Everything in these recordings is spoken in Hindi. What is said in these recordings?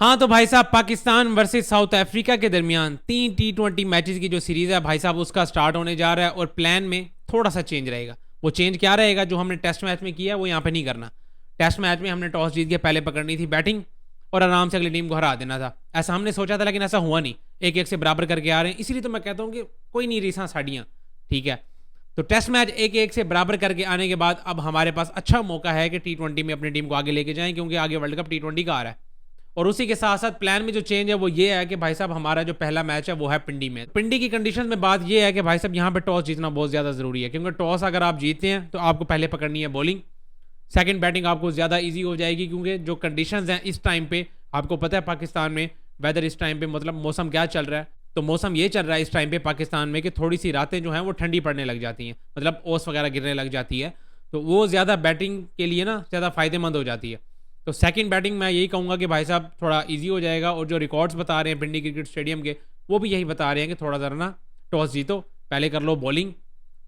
हाँ तो भाई साहब, पाकिस्तान वर्सेस साउथ अफ्रीका के दरमियान 3 T20 मैचेस की जो सीरीज है भाई साहब, उसका स्टार्ट होने जा रहा है। और प्लान में थोड़ा सा चेंज रहेगा। वो चेंज क्या रहेगा? जो हमने टेस्ट मैच में किया वो यहाँ पे नहीं करना। टेस्ट मैच में हमने टॉस जीत के पहले पकड़नी थी बैटिंग और आराम से अगली टीम को हरा देना था। ऐसा हमने सोचा था, लेकिन ऐसा हुआ नहीं। एक एक से बराबर करके आ रहे हैं, इसीलिए तो मैं कहता हूँ कि कोई नहीं रीसा साड़ियाँ। ठीक है, तो टेस्ट मैच एक एक से बराबर करके आने के बाद अब हमारे पास अच्छा मौका है कि T20 में अपनी टीम को आगे लेके जाएं, क्योंकि आगे वर्ल्ड कप T20 का आ रहा है। और उसी के साथ साथ प्लान में जो चेंज है वो ये है कि भाई साहब, हमारा जो पहला मैच है वो है पिंडी में। पिंडी की कंडीशन में बात ये है कि भाई साहब, यहाँ पे टॉस जीतना बहुत ज़्यादा ज़रूरी है, क्योंकि टॉस अगर आप जीतते हैं तो आपको पहले पकड़नी है बॉलिंग। सेकंड बैटिंग आपको ज़्यादा इजी हो जाएगी, क्योंकि जो कंडीशंस हैं इस टाइम पे, आपको पता है पाकिस्तान में वेदर इस टाइम पे, मतलब मौसम क्या चल रहा है। तो मौसम ये चल रहा है इस टाइम पे पाकिस्तान में कि थोड़ी सी रातें जो हैं वो ठंडी पड़ने लग जाती हैं, मतलब ओस वगैरह गिरने लग जाती है। तो वो ज़्यादा बैटिंग के लिए ना ज़्यादा फ़ायदेमंद हो जाती है। तो सेकंड बैटिंग मैं यही कहूँगा कि भाई साहब थोड़ा इजी हो जाएगा। और जो रिकॉर्ड्स बता रहे हैं पिंडी क्रिकेट स्टेडियम के, वो भी यही बता रहे हैं कि थोड़ा ज़रा ना टॉस जीतो, पहले कर लो बॉलिंग,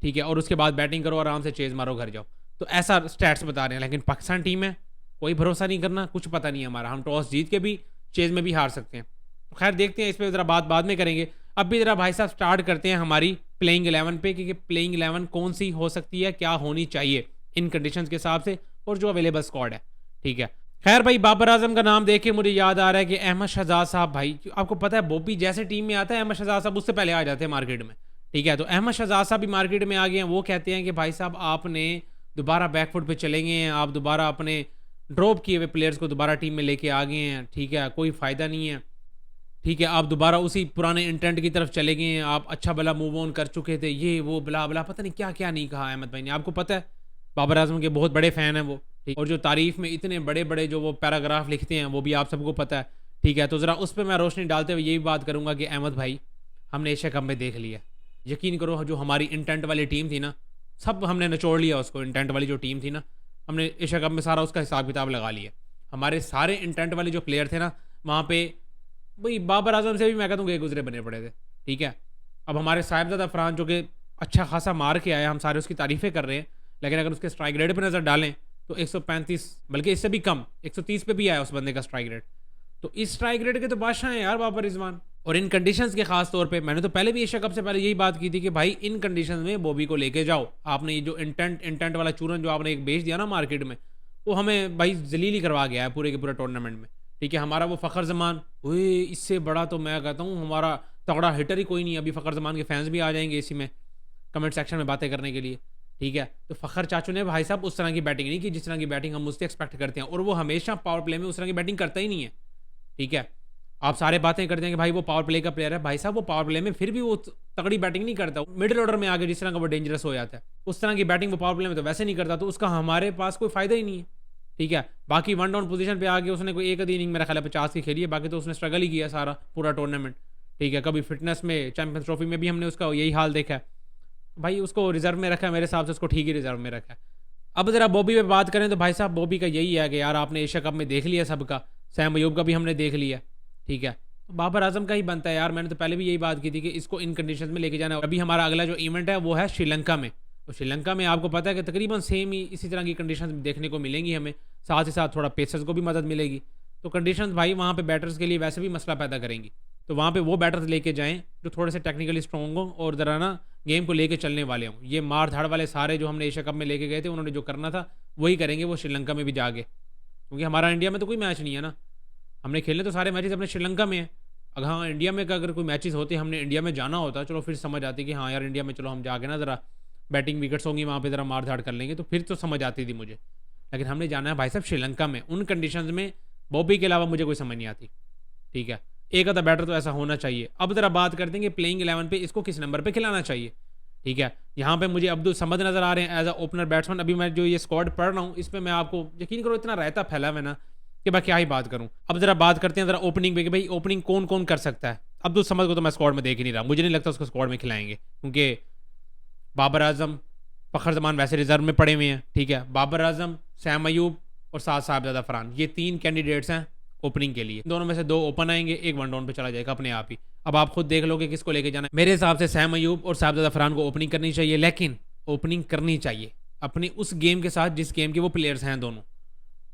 ठीक है, और उसके बाद बैटिंग करो, आराम से चेज मारो, घर जाओ। तो ऐसा स्टैट्स बता रहे हैं। लेकिन पाकिस्तान टीम है, कोई भरोसा नहीं करना, कुछ पता नहीं है हमारा। हम टॉस जीत के भी चेज में भी हार सकते हैं। तो खैर देखते हैं, इस पर ज़रा बात बाद में करेंगे। अब भी ज़रा भाई साहब स्टार्ट करते हैं हमारी प्लेइंग 11 पे, कि प्लेइंग 11 कौन सी हो सकती है, क्या होनी चाहिए इन कंडीशंस के हिसाब से, और जो अवेलेबल स्क्वाड है। ठीक है, खैर भाई, बाबर आजम का नाम देख के मुझे याद आ रहा है कि अहमद शहजाद साहब, भाई आपको पता है बॉबी जैसे टीम में आता है अहमद शहजाद साहब उससे पहले आ जाते हैं मार्केट में। ठीक है, तो अहमद शहजाद साहब भी मार्केट में आ गए हैं। वो कहते हैं कि भाई साहब, आपने दोबारा बैकफुट पे चलेंगे हैं, आप दोबारा अपने ड्रॉप किए हुए प्लेयर्स को दोबारा टीम में लेके आ गए हैं। ठीक है, कोई फ़ायदा नहीं है। ठीक है, आप दोबारा उसी पुराने इंटेंट की तरफ चले गए हैं, आप अच्छा भला मूव ऑन कर चुके थे, ये वो बला बला, पता नहीं क्या क्या नहीं कहा अहमद भाई ने। आपको पता है बाबर आजम के बहुत बड़े फ़ैन हैं वो। ठीक, और जो तारीफ़ में इतने बड़े बड़े जो वो पैराग्राफ लिखते हैं वो भी आप सबको पता है। ठीक है, तो ज़रा उस पर मैं रोशनी डालते हुए यही बात करूँगा कि अहमद भाई, हमने एशिया कप में देख लिया। यकीन करो, जो हमारी इंटेंट वाली टीम थी ना, सब हमने निचोड़ लिया उसको। इंटेंट वाली जो टीम थी ना, हमने एशिया कप में सारा उसका हिसाब किताब लगा लिया। हमारे सारे इंटेंट वाले जो प्लेयर थे ना वहाँ पे, भाई बाबर आजम से भी मैं कहता हूँ गए गुजरे बने पड़े थे। ठीक है, अब हमारे साहिबजादा फरहान जो कि अच्छा खासा मार के आया, हम सारे उसकी तारीफ़ें कर रहे हैं, लेकिन अगर उसके स्ट्राइक रेट पर नज़र डालें तो 135, बल्कि इससे भी कम, 130 पे भी आया उस बंदे का स्ट्राइक रेट। तो इस स्ट्राइक रेट के तो बादशाह हैं यार बाबर रिजवान। और इन कंडीशंस के खास तौर पे मैंने तो पहले भी एशिया कप से पहले यही बात की थी कि भाई इन कंडीशंस में बॉबी को लेके जाओ। आपने ये जो इंटेंट वाला चूरन जो आपने एक बेच दिया ना मार्केट में, वो हमें भाई जलीली करवा गया है पूरे के पूरे टूर्नामेंट में। ठीक है, हमारा वो फ़खर जमान, ओए इससे बड़ा तो मैं कहता हूँ हमारा तगड़ा हिटर ही कोई नहीं। अभी फ़खर जमान के फैंस भी आ जाएंगे इसी में कमेंट सेक्शन में बातें करने के लिए। ठीक है, तो फ़खर चाचू ने भाई साहब उस तरह की बैटिंग नहीं की जिस तरह की बैटिंग हम मुझसे एक्सपेक्ट करते हैं, और वो हमेशा पावर प्ले में उस तरह की बैटिंग करता ही नहीं है। ठीक है, आप सारे बातें करते हैं कि भाई वो पावर प्ले का प्लेयर है, भाई साहब वो पावर प्ले में फिर भी वो तगड़ी बैटिंग नहीं करता। मिडिल ऑर्डर में आगे जिस तरह का वो डेंजरस हो जाता है, उस तरह की बैटिंग वो पावर प्ले में तो वैसे नहीं करता, तो उसका हमारे पास कोई फ़ायदा ही नहीं है। ठीक है, बाकी वन डाउन पोजीशन पे आके उसने कोई एक आधी इनिंग मेरा ख्याल है 50 की खेली है, बाकी तो उसने स्ट्रगल ही किया सारा पूरा टूर्नामेंट। ठीक है, कभी फिटनेस में चैंपियंस ट्रॉफी में भी हमने उसका यही हाल देखा है। भाई उसको रिजर्व में रखा है, मेरे हिसाब से उसको ठीक ही रिजर्व में रखा है। अब ज़रा बॉबी पे बात करें तो भाई साहब बॉबी का यही है कि यार आपने एशिया कप में देख लिया सबका, सैम अयूब का भी हमने देख लिया। ठीक है, तो बाबर आजम का ही बनता है यार। मैंने तो पहले भी यही बात की थी कि इसको इन कंडीशन में लेके जाना है। अभी हमारा अगला जो इवेंट है वो है श्रीलंका में। तो श्रीलंका में आपको पता है कि तकरीबन सेम ही इसी तरह की कंडीशन देखने को मिलेंगी हमें, साथ ही साथ थोड़ा पेसर्स को भी मदद मिलेगी। तो कंडीशंस भाई वहाँ पे बैटर्स के लिए वैसे भी मसला पैदा करेंगी। तो वहाँ पे वो बैटर्स लेके जाएं जो थोड़े से टेक्निकली स्ट्रॉन्ग हों और ज़रा ना गेम को लेके चलने वाले हों। ये मार धाड़ वाले सारे जो हमने एशिया कप में लेके गए थे, उन्होंने जो करना था वही करेंगे वो श्रीलंका में भी जाके, क्योंकि हमारा इंडिया में तो कोई मैच नहीं है ना। हमने खेलने तो सारे मैचेस अपने श्रीलंका में है। अगर हाँ इंडिया में अगर कोई मैचेस होते, हमने इंडिया में जाना होता, चलो फिर समझ आती कि हाँ यार इंडिया में चलो हम जाके ना ज़रा बैटिंग विकेट्स होंगी वहाँ पे ज़रा मार धाड़ कर लेंगे, तो फिर तो समझ आती थी मुझे। लेकिन हमने जाना है भाई साहब श्रीलंका में, उन कंडीशंस में बॉबी के अलावा मुझे कोई समझ नहीं आती। ठीक है, एक आधा बैटर तो ऐसा होना चाहिए। अब ज़रा बात करते हैं कि प्लेइंग 11 पे इसको किस नंबर पे खिलाना चाहिए। ठीक है, यहाँ पे मुझे अब्दुल समद नज़र आ रहे हैं एज अ ओपनर बैट्समैन। अभी मैं जो ये स्क्वाड पढ़ रहा हूँ इस पर मैं आपको यकीन करो इतना रायता फैला हुआ है ना कि मैं क्या ही बात करूँ। अब ज़रा बात करते हैं ज़रा ओपनिंग पे कि भाई ओपनिंग कौन कौन कर सकता है। अब्दुल समद को तो मैं स्क्वाड में देख ही नहीं रहा, मुझे नहीं लगता उसको स्क्वाड में खिलाएंगे, क्योंकि बाबर आजम फ़खर जमान वैसे रिजर्व में पड़े हुए हैं। ठीक है, बाबर आजम, सैम अयूब और साथ साहिबजादा फरहान, ये 3 कैंडिडेट्स हैं ओपनिंग के लिए। दोनों में से 2 ओपन आएंगे, एक वन डाउन पे चला जाएगा अपने आप ही। अब आप खुद देख लो कि किसको लेके जाना है। मेरे हिसाब से सैम अयूब और साहिबजादा फरहान को ओपनिंग करनी चाहिए, लेकिन ओपनिंग करनी चाहिए अपनी उस गेम के साथ जिस गेम के वो प्लेयर्स हैं दोनों।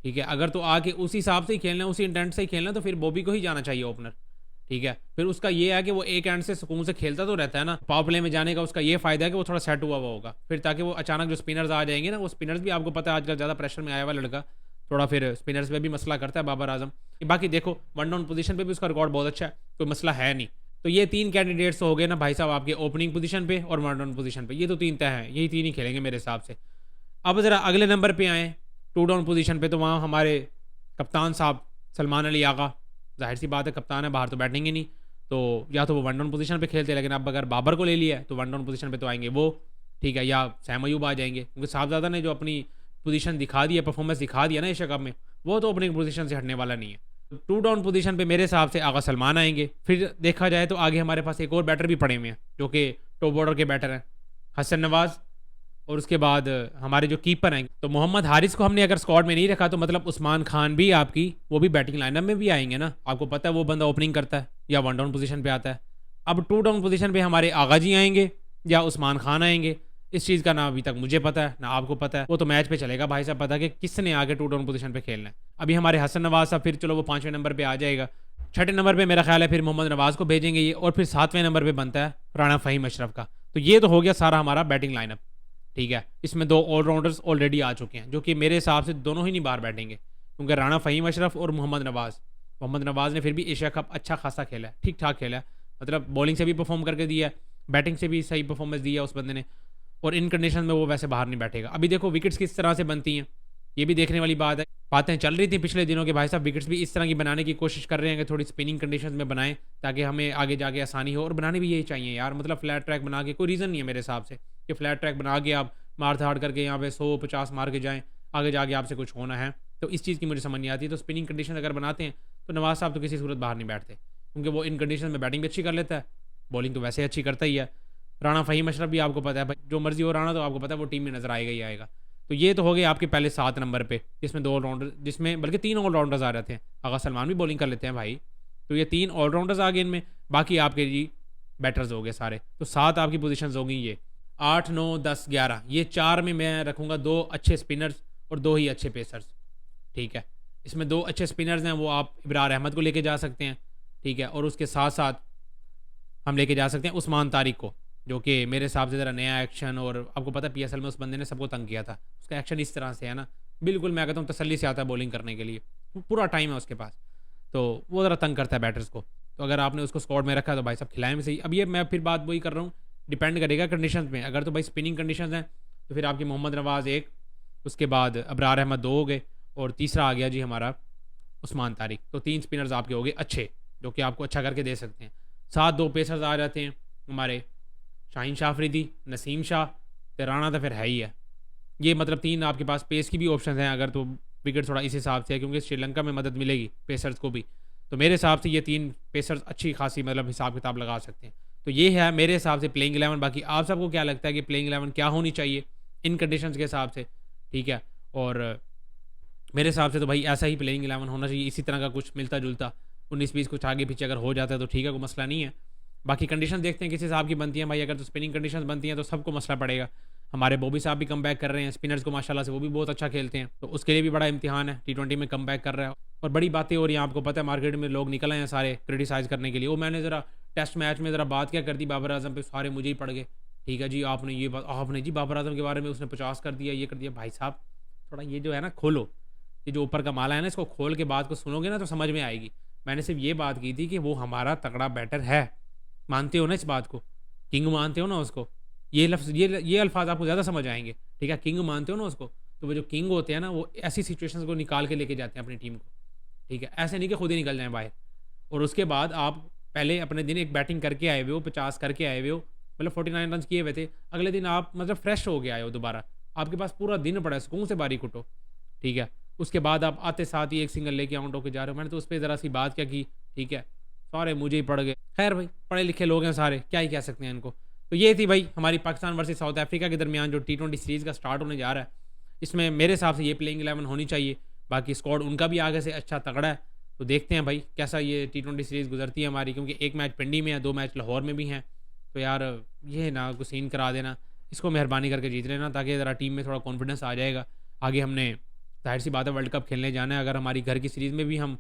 ठीक है, अगर तो आके उस हिसाब से ही खेलना है, उसी इंटेंट से ही खेलना है, तो फिर बॉबी को ही जाना चाहिए ओपनर। ठीक है, फिर उसका ये है कि वो एक एंड से सुकून से खेलता तो रहता है ना, पावर प्ले में जाने का उसका ये फायदा है कि वो थोड़ा सेट हुआ होगा, फिर ताकि वो अचानक जो स्पिनर्स आ जाएंगे ना, वो स्पिनर्स भी आपको पता है आजकल ज़्यादा प्रेशर में आया हुआ लड़का, थोड़ा फिर स्पिनर्स पे भी मसला करता है बाबर आजम। बाकी देखो वन डाउन पोजीशन पे भी उसका रिकॉर्ड बहुत अच्छा है, कोई मसला है नहीं। तो ये 3 कैंडिडेट्स तो हो गए ना भाई साहब आपके ओपनिंग पोजीशन पे और वन डाउन पोजीशन पे, ये तो 3 तय हैं, यही 3 ही खेलेंगे मेरे हिसाब से। अब ज़रा अगले नंबर पे आए 2 डाउन पोजीशन पे, तो वहाँ हमारे कप्तान साहब सलमान अली आगा, जाहिर सी बात है कप्तान है, बाहर तो बैटिंग ही नहीं, तो या तो वो वन डाउन पोजीशन पे खेलते हैं, लेकिन अब अगर बाबर को ले लिया है तो वन डाउन पोजीशन पे तो आएंगे वो। ठीक है, या सैम अयूब आ जाएंगे, क्योंकि साहबजादा ने जो अपनी पोजीशन दिखा दी है, परफॉर्मेंस दिखा दिया ना एशिया कप में, वो तो अपनी पोजीशन से हटने वाला नहीं है। तो 2 डाउन पोजीशन पे मेरे हिसाब से आगा सलमान आएंगे। फिर देखा जाए तो आगे हमारे पास एक और बैटर भी पड़े हुए हैं जो कि टॉप ऑर्डर के बैटर हैं, हसन नवाज, और उसके बाद हमारे जो कीपर हैं, तो मोहम्मद हारिस को हमने अगर स्क्वाड में नहीं रखा तो मतलब उस्मान खान भी आपकी वो भी बैटिंग लाइनअप में भी आएंगे ना, आपको पता है वो बंदा ओपनिंग करता है या वन डाउन पोजीशन पे आता है। अब 2 डाउन पोजीशन पे हमारे आगा जी आएंगे या उस्मान खान आएंगे, इस चीज़ का ना अभी तक मुझे पता है ना आपको पता है, वो तो मैच पे चलेगा भाई साहब पता कि किसने आगे 2 डाउन पोजीशन पे खेलना है। अभी हमारे हसन नवाज साहब फिर चलो वो 5वें नंबर पे आ जाएगा, 6ठे नंबर पे मेरा ख्याल है फिर मोहम्मद नवाज को भेजेंगे ये, और फिर 7वें नंबर पे बनता है राणा फ़हीम अशरफ का। तो ये तो हो गया सारा हमारा बैटिंग लाइनअप। ठीक है, इसमें 2 ऑलराउंडर्स ऑलरेडी आ चुके हैं जो कि मेरे हिसाब से दोनों ही नहीं बाहर बैठेंगे, क्योंकि राणा फ़हीम अशरफ और मोहम्मद नवाज ने फिर भी एशिया कप अच्छा खासा खेला है, ठीक ठाक खेला है, मतलब बॉलिंग से भी परफॉर्म करके दिया है, बैटिंग से भी सही परफॉर्मेंस दी है उस बंदे ने, और इन कंडीशन में वो वैसे बाहर नहीं बैठेगा। अभी देखो विकेट्स किस तरह से बनती हैं, ये भी देखने वाली बात है। बातें चल रही थी पिछले दिनों के भाई साहब विकेट्स भी इस तरह की बनाने की कोशिश कर रहे हैं कि थोड़ी स्पिनिंग कंडीशन में बनाएं ताकि हमें आगे जाके आसानी हो, और बनाने भी यही चाहिए यार, मतलब फ्लैट ट्रैक बना के कोई रीज़न नहीं है मेरे हिसाब से कि फ्लैट ट्रैक बना के आप मार धाड़ करके यहाँ पे 100-50 मार के जाएँ, आगे जाके आपसे कुछ होना है, तो इस चीज़ की मुझे समझ नहीं आती। तो स्पिनिंग कंडीशन अगर बनाते हैं तो नवाज साहब तो किसी सूरत बाहर नहीं बैठते, क्योंकि वो इन कंडीशन में बैटिंग भी अच्छी कर लेता है, बॉलिंग तो वैसे अच्छी करता ही है। राणा फ़हीम अशरफ भी आपको पता है भाई, जो मर्जी हो राणा तो आपको पता है वो टीम में नज़र आएगा ही आएगा। तो ये तो हो गए आपके पहले 7 नंबर पे, जिसमें 2 ऑलराउंडर, जिसमें बल्कि 3 ऑलराउंडर्स आ रहे थे, आगा सलमान भी बॉलिंग कर लेते हैं भाई, तो ये 3 ऑलराउंडर्स आ गए इनमें, बाकी आपके जी बैटर्स हो गए सारे, तो 7 आपकी पोजीशंस हो गई ये 8, 9, 10, 11, ये 4 में मैं रखूँगा 2 अच्छे स्पिनर्स और 2 ही अच्छे पेसर्स। ठीक है, इसमें 2 अच्छे स्पिनर्स हैं, वो आप इब्रार अहमद को लेके जा सकते हैं। ठीक है, और उसके साथ साथ हम लेके जा सकते हैं उस्मान तारिक को, जो कि मेरे हिसाब से ज़रा नया एक्शन, और आपको पता है PSL में उस बंदे ने सबको तंग किया था, उसका एक्शन इस तरह से है ना, बिल्कुल मैं कहता हूँ तसल्ली से आता है बॉलिंग करने के लिए, पूरा टाइम है उसके पास, तो वो ज़रा तंग करता है बैटर्स को। तो अगर आपने उसको स्क्वाड में रखा तो भाई साहब खिलाए में सही। अब ये मैं फिर बात वही कर रहा हूँ, डिपेंड करेगा कंडीशन में, अगर तो भाई स्पिनिंग कंडीशन हैं तो फिर आपकी मोहम्मद नवाज़ 1, उसके बाद अबरार अहमद 2 हो गए, और तीसरा आ गया जी हमारा उस्मान तारिक। तो 3 स्पिनर्स आपके हो गए अच्छे, जो कि आपको अच्छा करके दे सकते हैं। साथ 2 पेसर्स आ जाते हैं हमारे शाहीन शाह अफरीदी, नसीम शाह, तो राणा तो फिर है ही है। ये मतलब 3 आपके पास पेस की भी ऑप्शन हैं, अगर तो विकेट थोड़ा इस हिसाब से है, क्योंकि श्रीलंका में मदद मिलेगी पेसर्स को भी, तो मेरे हिसाब से ये 3 पेसर्स अच्छी खासी मतलब हिसाब किताब लगा सकते हैं। तो ये है मेरे हिसाब से प्लेइंग 11। बाकी आप सबको क्या लगता है कि प्लेइंग 11 क्या होनी चाहिए इन कंडीशंस के हिसाब से? ठीक है, और मेरे हिसाब से तो भाई ऐसा ही प्लेइंग 11 होना चाहिए, इसी तरह का कुछ मिलता जुलता, 19-20 कुछ आगे पीछे अगर हो जाता है तो ठीक है, कोई मसला नहीं है। बाकी कंडीशन देखते हैं किस हिसाब की बनती है भाई, अगर तो स्पिनिंग कंडीशन बनती हैं तो सबको मसला पड़ेगा। हमारे बॉबी साहब भी कम बैक कर रहे हैं, स्पिनर्स को माशाल्लाह से वो भी बहुत अच्छा खेलते हैं, तो उसके लिए भी बड़ा इम्तिहान है, T20 में कम बैक कर रहा है, और बड़ी बातें हो रही हैं। आपको पता है मार्केट में लोग निकल आए हैं सारे क्रिटिसाइज़ करने के लिए। वो मैंने ज़रा टेस्ट मैच में ज़रा बात क्या कर दी बाबर आजम पे, सारे मुझे ही पड़ गए। ठीक है जी, आपने ये बात, आपने जी बाबर आजम के बारे में उसने 50 कर दिया, ये कर दिया। भाई साहब थोड़ा ये जो है ना खोलो, ये जो ऊपर का माला है ना, इसको खोल के बात को सुनोगे ना तो समझ में आएगी। मैंने सिर्फ ये बात की थी कि वो हमारा तगड़ा बैटर है, मानते हो ना इस बात को, किंग मानते हो ना उसको, ये लफ्ज़ ये अल्फाज आपको ज़्यादा समझ आएंगे। ठीक है, किंग मानते हो ना उसको, तो वो जो किंग होते हैं ना वो ऐसी सिचुएशंस को निकाल के लेके जाते हैं अपनी टीम को। ठीक है, ऐसे नहीं कि खुद ही निकल जाएं बाहर, और उसके बाद आप पहले अपने दिन एक बैटिंग करके आए हुए हो, 50 करके आए हुए हो, मतलब 49 रन किए हुए थे, अगले दिन आप मतलब फ्रेश हो के आए हो दोबारा, आपके पास पूरा दिन पड़ा है, सुकून से बारी कुटो। ठीक है, उसके बाद आप आते साथ ही एक सिंगल लेके आउट होकर जा रहे हो। मैंने तो उस पर ज़रा सी बात क्या की, ठीक है, सारे मुझे ही पड़ गए। खैर भाई, पढ़े लिखे लोग हैं सारे, क्या ही कह सकते हैं इनको। तो ये थी भाई हमारी पाकिस्तान वर्सेस साउथ अफ्रीका के दरमियान जो T20 सीरीज़ का स्टार्ट होने जा रहा है, इसमें मेरे हिसाब से ये प्लेइंग 11 होनी चाहिए। बाकी स्क्वाड उनका भी आगे से अच्छा तगड़ा है, तो देखते हैं भाई कैसा ये T20 सीरीज़ गुजरती है हमारी, क्योंकि एक मैच पिंडी में है, 2 मैच लाहौर में भी हैं। तो यार ये ना कुछ सीन करा देना, इसको मेहरबानी करके जीत लेना, ताकि ज़रा टीम में थोड़ा कॉन्फिडेंस आ जाएगा। आगे हमने जाहिर सी बात है वर्ल्ड कप खेलने जाना है, अगर हमारी घर की सीरीज़ में भी हम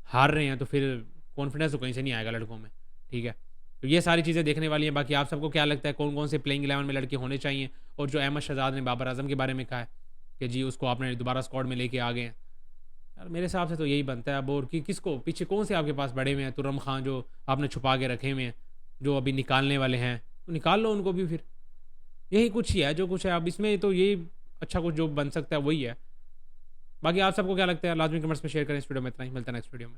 हार रहे हैं तो फिर कॉन्फिडेंस तो कहीं से नहीं आएगा लड़कों में, ठीक है। तो ये सारी चीज़ें देखने वाली हैं। बाकी आप सबको क्या लगता है कौन कौन से प्लेइंग 11 में लड़के होने चाहिए? और जो अहमद शहजाद ने बाबर आजम के बारे में कहा है कि जी उसको आपने दोबारा स्क्वाड में लेके आ गए हैं, यार मेरे हिसाब से तो यही बनता है अब। और कि किसको पीछे कौन से आपके पास बड़े हुए हैं? तुरम खान जो आपने छुपा के रखे हुए हैं, जो अभी निकालने वाले हैं, तो निकाल लो उनको भी फिर। यही कुछ ही है जो कुछ है अब इसमें, तो ये अच्छा कुछ जो बन सकता है वही है। बाकी आप सबको क्या लगता है लाजमी कमेंट्स में शेयर करें। इस वीडियो में इतना ही, मिलता है नेक्स्ट वीडियो में।